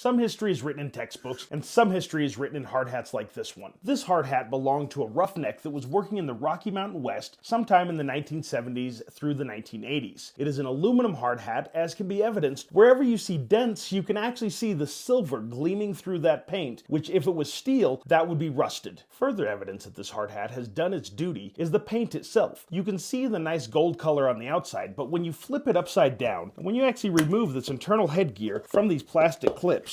Some history is written in textbooks, and some history is written in hard hats like this one. This hard hat belonged to a roughneck that was working in the Rocky Mountain West sometime in the 1970s through the 1980s. It is an aluminum hard hat, as can be evidenced. Wherever you see dents, you can actually see the silver gleaming through that paint, which if it was steel, that would be rusted. Further evidence that this hard hat has done its duty is the paint itself. You can see the nice gold color on the outside, but when you flip it upside down, when you actually remove this internal headgear from these plastic clips,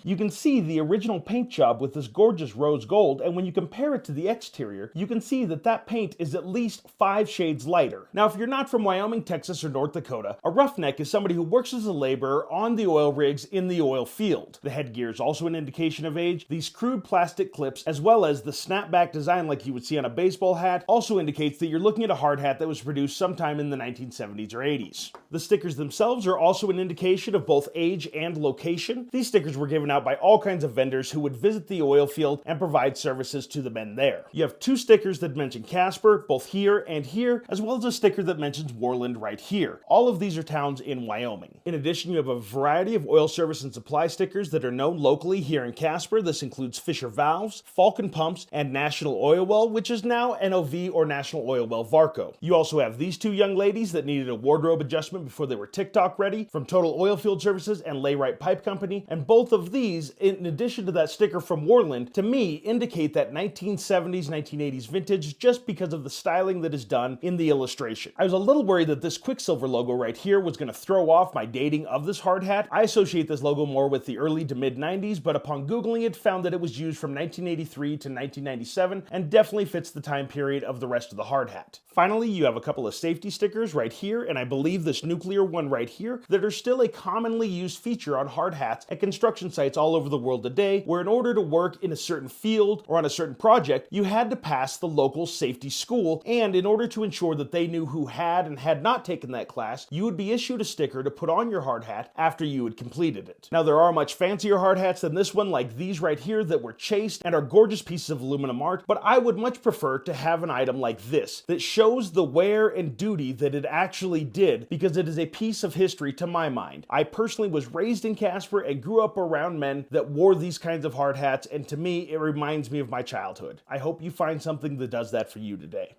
you can see the original paint job with this gorgeous rose gold, and when you compare it to the exterior, you can see that that paint is at least 5 shades lighter. Now, if you're not from Wyoming, Texas, or North Dakota, a roughneck is somebody who works as a laborer on the oil rigs in the oil field. The headgear is also an indication of age. These crude plastic clips, as well as the snapback design like you would see on a baseball hat, also indicates that you're looking at a hard hat that was produced sometime in the 1970s or 80s. The stickers themselves are also an indication of both age and location. These stickers were given out by all kinds of vendors who would visit the oil field and provide services to the men there. You have 2 stickers that mention Casper, both here and here, as well as a sticker that mentions Worland right here. All of these are towns in Wyoming. In addition, you have a variety of oil service and supply stickers that are known locally here in Casper. This includes Fisher Valves, Falcon Pumps, and National Oil Well, which is now NOV or National Oil Well Varco. You also have these 2 young ladies that needed a wardrobe adjustment before they were TikTok ready from Total Oilfield Services and Layrite Pipe Company, and both of these, in addition to that sticker from Worland, to me indicate that 1970s, 1980s vintage just because of the styling that is done in the illustration. I was a little worried that this Quicksilver logo right here was going to throw off my dating of this hard hat. I associate this logo more with the early to mid 90s, but upon Googling it, found that it was used from 1983 to 1997 and definitely fits the time period of the rest of the hard hat. Finally, you have a couple of safety stickers right here, and I believe this nuclear one right here, that are still a commonly used feature on hard hats at construction sites all over the world today, where in order to work in a certain field or on a certain project, you had to pass the local safety school, and in order to ensure that they knew who had and had not taken that class, you would be issued a sticker to put on your hard hat after you had completed it. Now, there are much fancier hard hats than this one, like these right here, that were chased and are gorgeous pieces of aluminum art, but I would much prefer to have an item like this that shows the wear and duty that it actually did, because it is a piece of history to my mind. I personally was raised in Casper and grew up around men that wore these kinds of hard hats, and to me, it reminds me of my childhood. I hope you find something that does that for you today.